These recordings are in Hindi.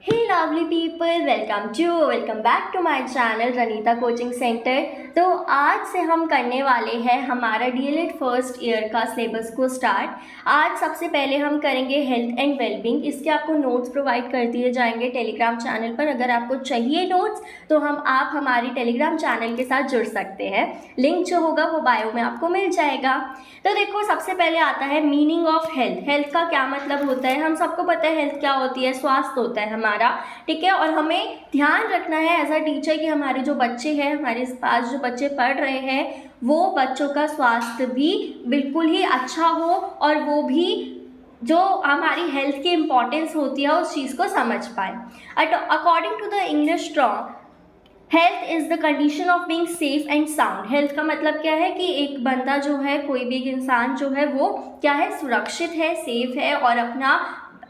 Hey lovely people, welcome back to my channel Ranita coaching centre. तो आज से हम करने वाले हैं हमारा डीएलएड फर्स्ट ईयर का सिलेबस को स्टार्ट। आज सबसे पहले हम करेंगे हेल्थ एंड वेलबींग। इसके आपको नोट्स प्रोवाइड कर दिए जाएंगे टेलीग्राम चैनल पर। अगर आपको चाहिए नोट्स तो आप हमारी टेलीग्राम चैनल के साथ जुड़ सकते हैं। लिंक जो होगा वो बायो में आपको मिल जाएगा। तो देखो, सबसे पहले आता है मीनिंग ऑफ हेल्थ। हेल्थ का क्या मतलब होता है? हम सबको पता है हेल्थ क्या होती है, स्वास्थ्य होता है हमारा, ठीक है। और हमें ध्यान रखना है एज अ टीचर कि हमारे जो बच्चे हैं, हमारे पास जो बच्चे पढ़ रहे हैं, वो बच्चों का स्वास्थ्य भी बिल्कुल ही अच्छा हो और वो भी जो हमारी हेल्थ की इम्पोर्टेंस होती है उस चीज़ को समझ पाए। According to the English term, health is the condition of being safe and sound. Health का मतलब क्या है कि एक बंदा जो है, कोई भी एक इंसान जो है वो क्या है, सुरक्षित है, सेफ है और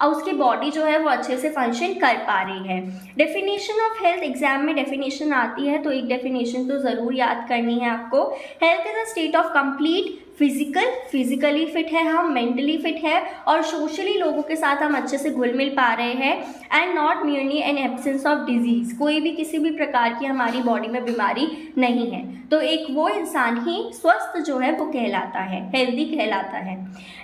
उसकी बॉडी जो है वो अच्छे से फंक्शन कर पा रही है। डेफिनेशन ऑफ हेल्थ, एग्जाम में डेफिनेशन आती है तो एक डेफिनेशन तो ज़रूर याद करनी है आपको। Health is a state of complete physically fit है हम, मेंटली फिट है और सोशली लोगों के साथ हम अच्छे से घुल मिल पा रहे हैं। And not merely an absence of disease, कोई भी किसी भी प्रकार की हमारी बॉडी में बीमारी नहीं है। तो एक वो इंसान ही स्वस्थ जो है वो कहलाता है, हेल्दी कहलाता है।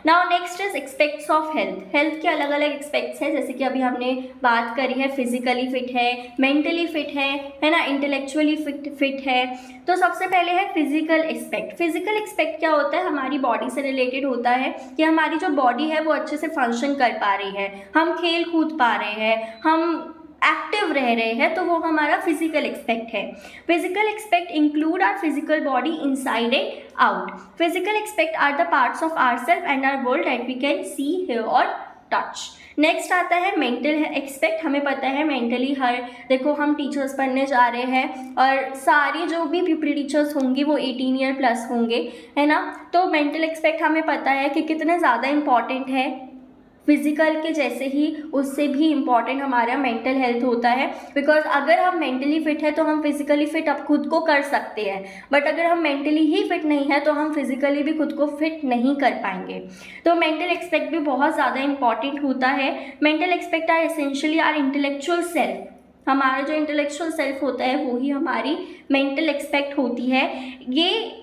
Now next is aspects of health. Health के अलग अलग एक्सपेक्ट्स हैं, जैसे कि अभी हमने बात करी है, फिजिकली फिट है, मेंटली फिट है ना, इंटेलेक्चुअली फिट है। तो सबसे पहले है फिजिकल एक्सपेक्ट। फिजिकल एक्सपेक्ट क्या होता है? हमारी बॉडी से रिलेटेड होता है कि हमारी जो बॉडी है वो अच्छे से फंक्शन कर पा रही है, हम खेल कूद पा रहे हैं, हम एक्टिव रह रहे हैं, तो वो हमारा फिजिकल एक्सपेक्ट है। Physical aspect include our physical body inside and out. Physical aspect are the parts of our self and our world that we can see, hear और टच। नेक्स्ट आता है मेंटल एक्सपेक्ट। हमें पता है मेंटली देखो, हम टीचर्स पढ़ने जा रहे हैं और सारी जो भी पीपल टीचर्स होंगी वो 18 ईयर प्लस होंगे, है ना। तो मेंटल एक्सपेक्ट हमें पता है कि कितने ज़्यादा इम्पॉर्टेंट है। फिजिकल के जैसे ही उससे भी इम्पॉर्टेंट हमारा मेंटल हेल्थ होता है। बिकॉज अगर हम मेंटली फिट है तो हम फिजिकली फिट अब खुद को कर सकते हैं, बट अगर हम मेंटली ही फिट नहीं है तो हम फिजिकली भी खुद को फिट नहीं कर पाएंगे। तो मेंटल एक्सपेक्ट भी बहुत ज़्यादा इम्पॉर्टेंट होता है। Mental aspect are essentially our intellectual self. हमारा जो इंटेलेक्चुअल सेल्फ होता है वो ही हमारी मेंटल एक्सपेक्ट होती है। ये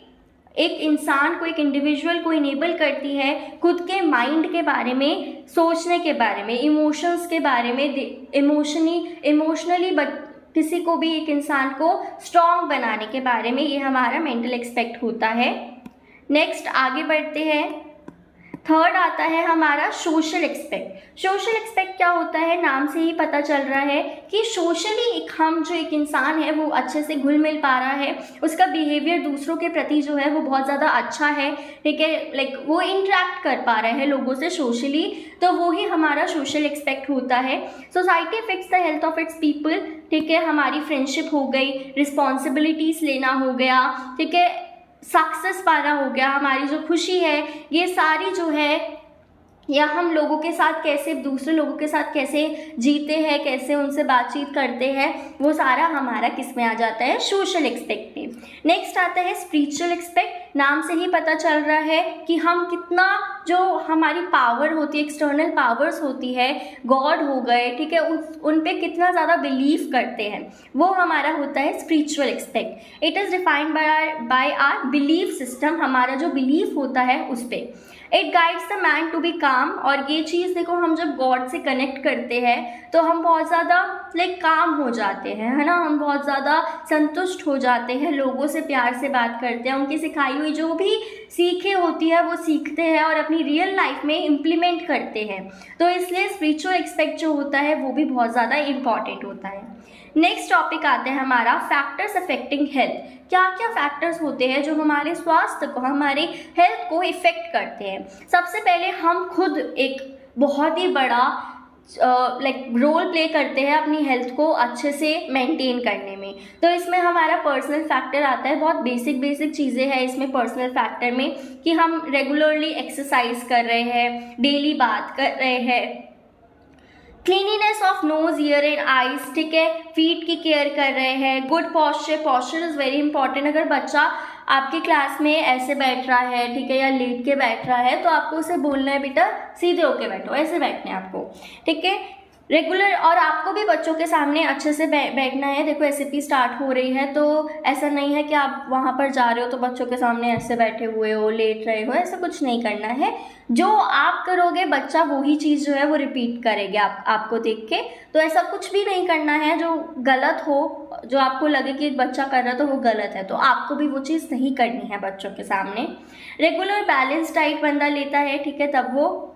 एक इंसान को, एक इंडिविजुअल को इनेबल करती है खुद के माइंड के बारे में सोचने के बारे में, इमोशंस के बारे में, इमोशनली किसी को भी, एक इंसान को स्ट्रॉन्ग बनाने के बारे में, ये हमारा मेंटल एक्सपेक्ट होता है। नेक्स्ट आगे बढ़ते हैं। थर्ड आता है हमारा सोशल एक्सपेक्ट। सोशल एक्सपेक्ट क्या होता है? नाम से ही पता चल रहा है कि सोशली एक इंसान है वो अच्छे से घुल मिल पा रहा है, उसका बिहेवियर दूसरों के प्रति जो है वो बहुत ज़्यादा अच्छा है, ठीक है। लाइक वो इंटरेक्ट कर पा रहे हैं लोगों से सोशली, तो वो ही हमारा सोशल एक्सपेक्ट होता है। Society fix the health of its people, ठीक है। हमारी फ्रेंडशिप हो गई, रिस्पॉन्सिबिलिटीज़ लेना हो गया, ठीक है, सक्सेस पाना हो गया, हमारी जो खुशी है, ये सारी जो है, या हम लोगों के साथ कैसे, दूसरे लोगों के साथ कैसे जीते हैं, कैसे उनसे बातचीत करते हैं, वो सारा हमारा किस में आ जाता है? सोशल एक्सपेक्ट में। नेक्स्ट आता है स्पिरिचुअल एक्सपेक्ट। नाम से ही पता चल रहा है कि हम कितना, जो हमारी पावर होती है, एक्सटर्नल पावर्स होती है, गॉड हो गए, ठीक है, उन पे कितना ज़्यादा बिलीव करते हैं, वो हमारा होता है spiritual aspect. It is defined by our belief system. हमारा जो बिलीफ होता है उस पर। It guides the man to be calm. और ये चीज़ देखो, हम जब गॉड से कनेक्ट करते हैं तो हम बहुत ज़्यादा काम हो जाते हैं, है ना। हम बहुत ज़्यादा संतुष्ट हो जाते हैं, लोगों से प्यार से बात करते हैं, उनकी सिखाई हुई जो भी सीखे होती है वो सीखते हैं और अपनी रियल लाइफ में इम्प्लीमेंट करते हैं। तो इसलिए स्पिरिचुअल एक्सपेक्ट जो होता है वो भी बहुत ज़्यादा इम्पॉर्टेंट होता है। नेक्स्ट टॉपिक आते हैं हमारा फैक्टर्स अफेक्टिंग हेल्थ। क्या क्या फैक्टर्स होते हैं जो हमारे स्वास्थ्य को, हमारे हेल्थ को इफ़ेक्ट करते हैं? सबसे पहले हम खुद एक बहुत ही बड़ा रोल प्ले करते हैं अपनी हेल्थ को अच्छे से मेंटेन करने में। तो इसमें हमारा पर्सनल फैक्टर आता है। बहुत बेसिक चीज़ें हैं इसमें पर्सनल फैक्टर में, कि हम रेगुलरली एक्सरसाइज कर रहे हैं, डेली बात कर रहे हैं, cleanliness of nose, ear and eyes, ठीक है, फीट की केयर कर रहे हैं, good posture is very important. अगर बच्चा आपकी क्लास में ऐसे बैठ रहा है, ठीक है, या लेट के बैठ रहा है, तो आपको उसे बोलना है बेटा सीधे होके बैठो, ऐसे बैठना है आपको, ठीक है। रेगुलर, और आपको भी बच्चों के सामने अच्छे से बैठना है। देखो एसएपी स्टार्ट हो रही है, तो ऐसा नहीं है कि आप वहाँ पर जा रहे हो तो बच्चों के सामने ऐसे बैठे हुए हो, लेट रहे हो, ऐसा कुछ नहीं करना है। जो आप करोगे बच्चा वही चीज़ जो है वो रिपीट करेगा आपको देख के। तो ऐसा कुछ भी नहीं करना है जो गलत हो, जो आपको लगे कि एक बच्चा कर रहा है तो वो गलत है, तो आपको भी वो चीज़ नहीं करनी है बच्चों के सामने। रेगुलर बैलेंस डाइट बंदा लेता है, ठीक है, तब वो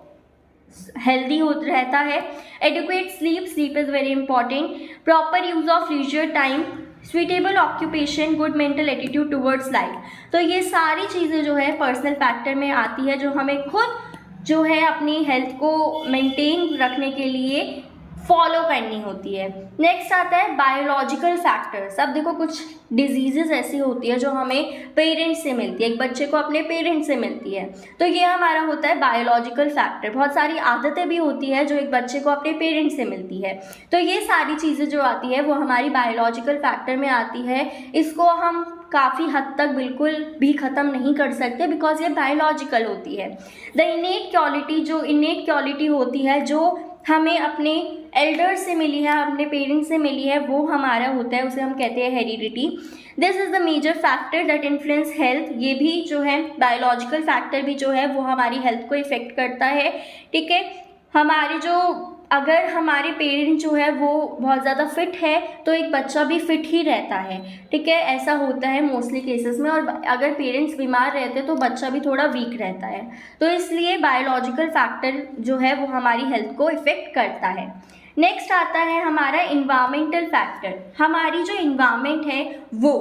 हेल्दी रहता है। Adequate sleep, sleep is very important. Proper use of leisure time, suitable occupation, good mental attitude towards life. तो ये सारी चीज़ें जो है पर्सनल फैक्टर में आती है, जो हमें खुद जो है अपनी हेल्थ को मेंटेन रखने के लिए फॉलो करनी होती है। नेक्स्ट आता है बायोलॉजिकल फैक्टर्स। अब देखो कुछ डिजीजेस ऐसी होती है जो हमें पेरेंट्स से मिलती है, एक बच्चे को अपने पेरेंट्स से मिलती है, तो ये हमारा होता है बायोलॉजिकल फैक्टर। बहुत सारी आदतें भी होती है जो एक बच्चे को अपने पेरेंट्स से मिलती है, तो ये सारी चीज़ें जो आती है वो हमारी बायोलॉजिकल फैक्टर में आती है। इसको हम काफ़ी हद तक बिल्कुल भी ख़त्म नहीं कर सकते, बिकॉज ये बायोलॉजिकल होती है। द इनेट क्वालिटी, जो इनेट क्वालिटी होती है जो हमें अपने एल्डर्स से मिली है, अपने पेरेंट्स से मिली है, वो हमारा होता है, उसे हम कहते हैं heredity. This is the major factor that influence health. ये भी जो है बायोलॉजिकल फैक्टर भी जो है वो हमारी हेल्थ को इफ़ेक्ट करता है, ठीक है। हमारे जो अगर हमारे पेरेंट जो है वो बहुत ज़्यादा फिट है तो एक बच्चा भी फिट ही रहता है, ठीक है, ऐसा होता है मोस्टली केसेस में। और अगर पेरेंट्स बीमार रहते तो बच्चा भी थोड़ा वीक रहता है, तो इसलिए बायोलॉजिकल फैक्टर जो है वो हमारी हेल्थ को इफ़ेक्ट करता है। नेक्स्ट आता है हमारा इन्वायरमेंटल फैक्टर। हमारी जो इन्वायरमेंट है वो,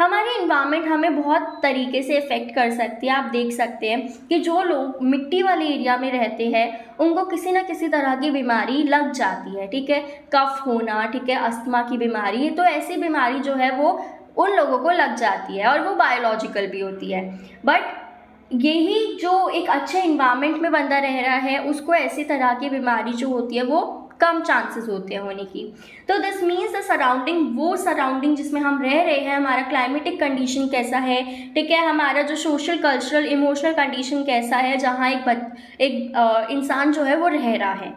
हमारी इन्वायरमेंट हमें बहुत तरीके से इफ़ेक्ट कर सकती है। आप देख सकते हैं कि जो लोग मिट्टी वाले एरिया में रहते हैं उनको किसी न किसी तरह की बीमारी लग जाती है, ठीक है, कफ होना, ठीक है, अस्थमा की बीमारी, तो ऐसी बीमारी जो है वो उन लोगों को लग जाती है और वो बायोलॉजिकल भी होती है। बट यही जो एक अच्छे इन्वायरमेंट में बंदा रह रहा है उसको ऐसी तरह की बीमारी जो होती है वो कम चांसेस होते हैं होने की। तो दिस मीन्स द सराउंडिंग, वो सराउंडिंग जिसमें हम रह रहे हैं, हमारा क्लाइमेटिक कंडीशन कैसा है, ठीक है, हमारा जो सोशल कल्चरल इमोशनल कंडीशन कैसा है, जहाँ एक इंसान जो है वो रह रहा है।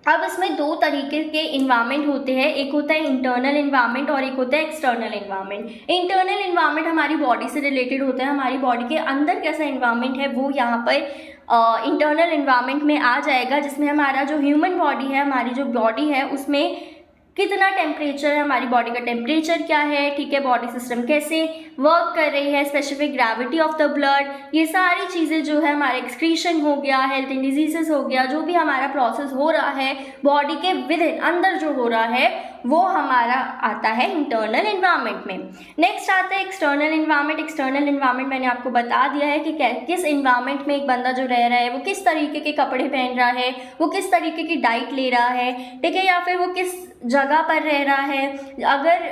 अब इसमें दो तरीके के इन्वायरमेंट होते हैं, एक होता है इंटरनल इन्वायरमेंट और एक होता है एक्सटर्नल इन्वायरमेंट। इंटरनल इन्वायरमेंट हमारी बॉडी से रिलेटेड होता है, हमारी बॉडी के अंदर कैसा इन्वायरमेंट है वो यहाँ पर इंटरनल इन्वायरमेंट में आ जाएगा, जिसमें हमारा जो ह्यूमन बॉडी है, हमारी जो बॉडी है उसमें कितना टेम्परेचर है, हमारी बॉडी का टेम्परेचर क्या है, ठीक है, बॉडी सिस्टम कैसे वर्क कर रही है, specific gravity of the blood, ये सारी चीज़ें जो है, हमारा एक्सक्रीशन हो गया, हेल्थ एंड डिजीजेस हो गया, जो भी हमारा प्रोसेस हो रहा है बॉडी के विद इन अंदर जो हो रहा है वो हमारा आता है इंटरनल इन्वायरमेंट में। नेक्स्ट आता है एक्सटर्नल इन्वायरमेंट। एक्सटर्नल इन्वायरमेंट मैंने आपको बता दिया है कि किस इन्वायरमेंट में एक बंदा जो रह रहा है वो किस तरीके के कपड़े पहन रहा है, वो किस तरीके की डाइट ले रहा है, ठीक है, या फिर वो किस जगह पर रह रहा है। अगर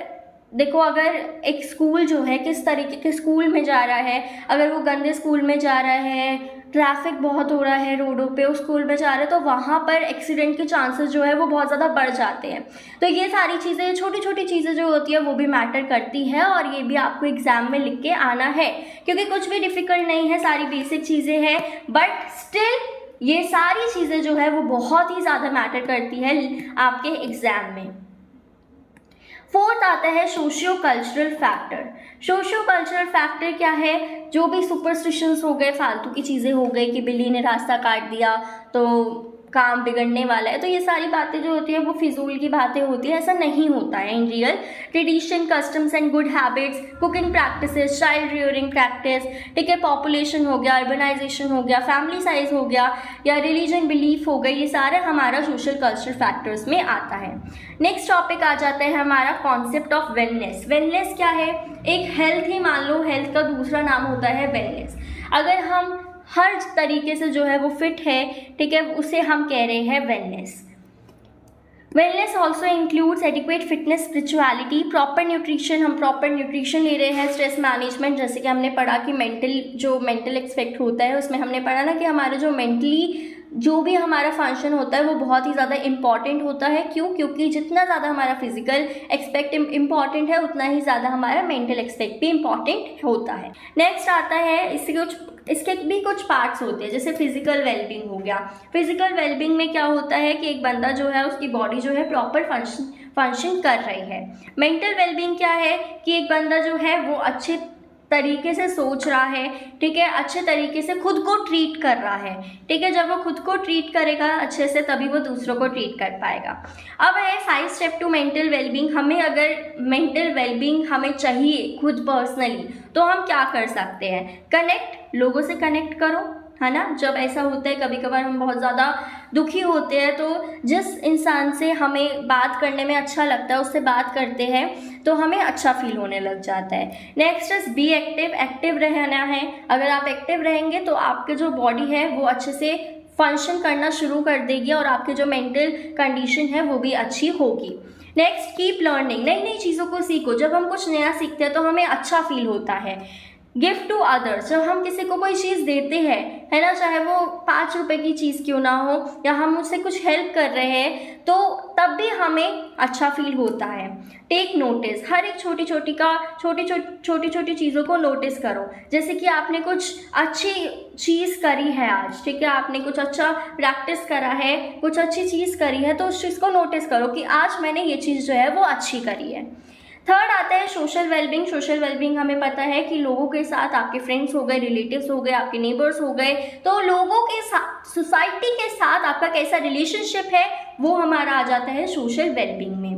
देखो, अगर एक स्कूल जो है किस तरीके के स्कूल में जा रहा है, अगर वो गंदे स्कूल में जा रहा है, ट्रैफिक बहुत हो रहा है रोडों पे, उस स्कूल में जा रहे हैं तो वहाँ पर एक्सीडेंट के चांसेस जो है वो बहुत ज़्यादा बढ़ जाते हैं। तो ये सारी चीज़ें, छोटी छोटी चीज़ें जो होती है वो भी मैटर करती है, और ये भी आपको एग्ज़ाम में लिख के आना है, क्योंकि कुछ भी डिफ़िकल्ट नहीं है, सारी बेसिक चीज़ें हैं, बट स्टिल ये सारी चीज़ें जो है वो बहुत ही ज़्यादा मैटर करती है आपके एग्ज़ाम में। फोर्थ आता है socio cultural factor. Socio cultural factor क्या है, जो भी सुपरस्टिशंस हो गए, फालतू की चीज़ें हो गई कि बिल्ली ने रास्ता काट दिया तो काम बिगड़ने वाला है, तो ये सारी बातें जो होती है वो फिजूल की बातें होती है, ऐसा नहीं होता है in real. Tradition, customs and good habits, cooking practices, child rearing practice, ठीक है, पॉपुलेशन हो गया, अर्बनाइजेशन हो गया, फैमिली साइज हो गया, या रिलीजन बिलीफ हो गई, ये सारा हमारा सोशल कल्चरल फैक्टर्स में आता है। नेक्स्ट टॉपिक आ जाता है हमारा कॉन्सेप्ट ऑफ वेलनेस। वेलनेस क्या है, एक हेल्थ ही मान लो, हेल्थ का दूसरा नाम होता है वेलनेस। अगर हम हर तरीके से जो है वो फिट है, ठीक है, उसे हम कह रहे हैं wellness. Wellness also includes adequate fitness, spirituality, proper nutrition, हम प्रॉपर न्यूट्रिशन ले रहे हैं, स्ट्रेस मैनेजमेंट, जैसे कि हमने पढ़ा कि मेंटल एस्पेक्ट होता है, उसमें हमने पढ़ा ना कि हमारा जो मेंटली जो भी हमारा फंक्शन होता है वो बहुत ही ज़्यादा इम्पॉर्टेंट होता है। क्यों? क्योंकि जितना ज़्यादा हमारा फिजिकल एक्सपेक्ट इम्पॉर्टेंट है उतना ही ज़्यादा हमारा मेंटल एक्सपेक्ट भी इम्पॉर्टेंट होता है। नेक्स्ट आता है, इसके भी कुछ पार्ट्स होते हैं, जैसे फिजिकल वेलबींग हो गया। फिजिकल वेलबींग में क्या होता है कि एक बंदा जो है उसकी बॉडी जो है प्रॉपर फंक्शन कर रही है। मेंटल वेलबींग क्या है कि एक बंदा जो है वो अच्छे तरीके से सोच रहा है, ठीक है, अच्छे तरीके से खुद को ट्रीट कर रहा है, ठीक है। जब वो खुद को ट्रीट करेगा अच्छे से तभी वो दूसरों को ट्रीट कर पाएगा। अब है 5 स्टेप टू मेंटल वेलबींग। हमें अगर मेंटल वेलबींग हमें चाहिए खुद पर्सनली तो हम क्या कर सकते हैं? कनेक्ट, लोगों से कनेक्ट करो, है ना। जब ऐसा होता है कभी कभार हम बहुत ज़्यादा दुखी होते हैं तो जिस इंसान से हमें बात करने में अच्छा लगता है उससे बात करते हैं तो हमें अच्छा फील होने लग जाता है। Next is be active, active रहना है। अगर आप एक्टिव रहेंगे तो आपके जो बॉडी है वो अच्छे से फंक्शन करना शुरू कर देगी और आपकी जो मेंटल कंडीशन है वो भी अच्छी होगी। नेक्स्ट कीप लर्निंग, नई नई चीज़ों को सीखो। जब हम कुछ नया सीखते हैं तो हमें अच्छा फील होता है। गिफ्ट टू अदर्स, जब हम किसी को कोई चीज़ देते हैं, है ना, चाहे वो 5 रुपए की चीज़ क्यों ना हो या हम उससे कुछ हेल्प कर रहे हैं तो तब भी हमें अच्छा फील होता है। टेक नोटिस, हर एक छोटी छोटी चीज़ों को नोटिस करो। जैसे कि आपने कुछ अच्छी चीज़ करी है आज, ठीक है, आपने कुछ अच्छा प्रैक्टिस करा है, कुछ अच्छी चीज़ करी है तो उस चीज़ को नोटिस करो कि आज मैंने ये चीज़ जो है वो अच्छी करी है। थर्ड आता है सोशल वेलबींग। सोशल वेलबींग हमें पता है कि लोगों के साथ, आपके फ्रेंड्स हो गए, रिलेटिव्स हो गए, आपके नेबर्स हो गए, तो लोगों के साथ, सोसाइटी के साथ आपका कैसा रिलेशनशिप है वो हमारा आ जाता है सोशल वेलबींग में।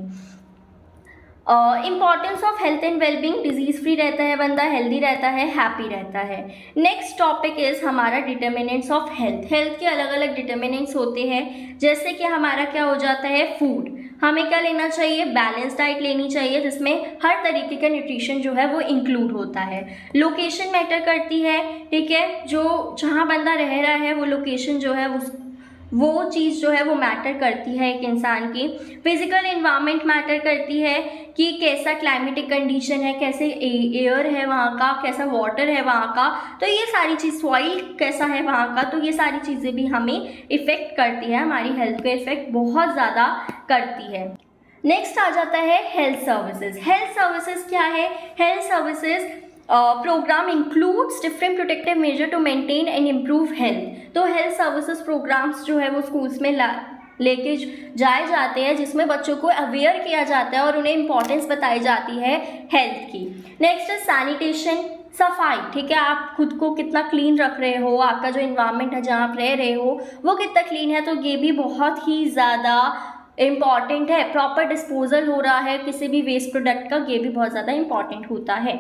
Importance of health and wellbeing, disease free रहता है बंदा, हेल्दी रहता है, हैप्पी रहता है। नेक्स्ट टॉपिक इज हमारा डिटर्मिनेंट्स ऑफ हेल्थ। हेल्थ के अलग अलग डिटर्मिनेंट्स होते हैं, जैसे कि हमारा क्या हो जाता है, फूड। हमें क्या लेना चाहिए? बैलेंस डाइट लेनी चाहिए जिसमें हर तरीके का न्यूट्रिशन जो है वो इंक्लूड होता है। लोकेशन मैटर करती है, ठीक है, जो जहाँ बंदा रह रहा है वो लोकेशन जो है वो चीज़ जो है वो मैटर करती है एक इंसान की। फिजिकल इन्वायरमेंट मैटर करती है कि कैसा क्लाइमेटिक कंडीशन है, कैसे एयर है वहाँ का, कैसा वाटर है वहाँ का, तो ये सारी चीज़, सॉइल कैसा है वहाँ का, तो ये सारी चीज़ें भी हमें इफ़ेक्ट करती है, हमारी हेल्थ पे इफ़ेक्ट बहुत ज़्यादा करती है। नेक्स्ट आ जाता है हेल्थ सर्विसेज। हेल्थ सर्विसेज क्या है? Health services programme includes different protective measure to maintain and improve health. तो हेल्थ सर्विसेज प्रोग्राम्स जो है वो स्कूल्स में लेके जाए जाते हैं, जिसमें बच्चों को अवेयर किया जाता है और उन्हें इंपॉर्टेंस बताई जाती है हेल्थ की। नेक्स्ट है सैनिटेशन, सफाई, ठीक है, आप खुद को कितना क्लीन रख रहे हो, आपका जो इन्वायरमेंट है जहाँ आप रह रहे हो वो कितना क्लीन है, तो ये भी बहुत ही ज़्यादा इम्पॉर्टेंट है। प्रॉपर डिस्पोजल हो रहा है किसी भी वेस्ट प्रोडक्ट का, ये भी बहुत ज़्यादा इम्पॉर्टेंट होता है।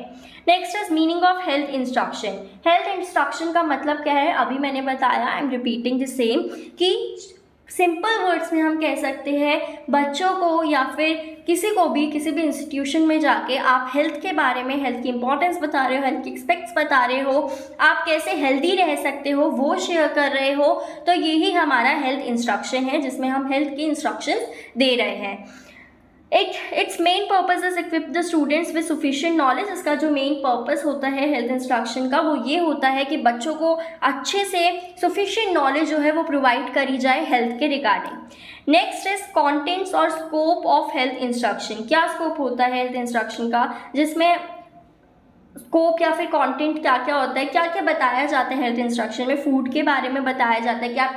Next is meaning of health instruction. Health instruction का मतलब क्या है? अभी मैंने बताया, I am repeating the same, कि सिंपल वर्ड्स में हम कह सकते हैं बच्चों को या फिर किसी को भी, किसी भी इंस्टीट्यूशन में जाके आप हेल्थ के बारे में, हेल्थ की इंपॉर्टेंस बता रहे हो, हेल्थ की एक्सपेक्ट्स बता रहे हो, आप कैसे हेल्दी रह सकते हो वो शेयर कर रहे हो, तो यही हमारा हेल्थ इंस्ट्रक्शन है जिसमें हम हेल्थ की इंस्ट्रक्शंस दे रहे हैं। It's main purpose is equip the students with sufficient knowledge. इसका जो मेन पर्पस होता है हेल्थ इंस्ट्रक्शन का वो ये होता है कि बच्चों को अच्छे से सफिशिएंट नॉलेज जो है वो प्रोवाइड करी जाए हेल्थ के रिगार्डिंग। नेक्स्ट इज कॉन्टेंट्स और स्कोप ऑफ हेल्थ इंस्ट्रक्शन। क्या स्कोप होता है हेल्थ इंस्ट्रक्शन का, जिसमें स्कोप या फिर कंटेंट क्या क्या होता है, क्या क्या बताया जाता है हेल्थ इंस्ट्रक्शन में। फूड के बारे में बताया जाता है कि आप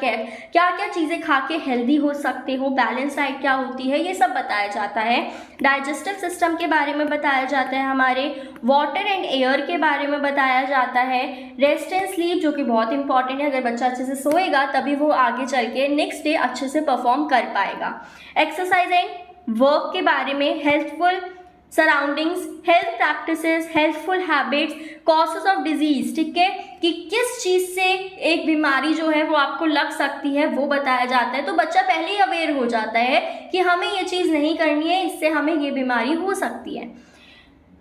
क्या क्या चीज़ें खा के हेल्दी हो सकते हो, बैलेंस डाइट क्या होती है, ये सब बताया जाता है। डाइजेस्टिव सिस्टम के बारे में बताया जाता है, हमारे वाटर एंड एयर के बारे में बताया जाता है। रेस्ट एंड स्लीप जो कि बहुत इंपॉर्टेंट है, अगर बच्चा अच्छे से सोएगा तभी वो आगे चल के नेक्स्ट डे अच्छे से परफॉर्म कर पाएगा। एक्सरसाइज एंड वर्क के बारे में, healthful surroundings, health practices, healthful habits, causes of disease, ठीक है, कि किस चीज़ से एक बीमारी जो है वो आपको लग सकती है वो बताया जाता है। तो बच्चा पहले ही अवेयर हो जाता है कि हमें ये चीज़ नहीं करनी है, इससे हमें ये बीमारी हो सकती है।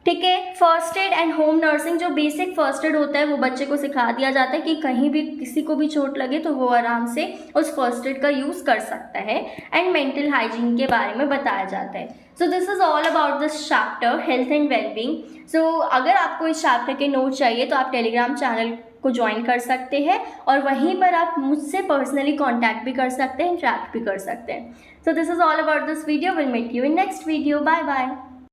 ठीक है। First aid and home nursing, जो बेसिक फर्स्ट एड होता है वो बच्चे को सिखा दिया जाता है कि कहीं भी किसी को भी चोट लगे तो वो आराम से उस फर्स्ट एड का यूज़ कर सकता है। एंड मेंटल हाइजीन के बारे में बताया जाता है। So this is all about this chapter health and wellbeing. So अगर आपको इस चैप्टर के नोट चाहिए तो आप टेलीग्राम चैनल को ज्वाइन कर सकते हैं और वहीं पर आप मुझसे पर्सनली कांटेक्ट भी कर सकते हैं, इंटरेक्ट भी कर सकते हैं। So this is all about this video. Will meet you in next video. Bye bye.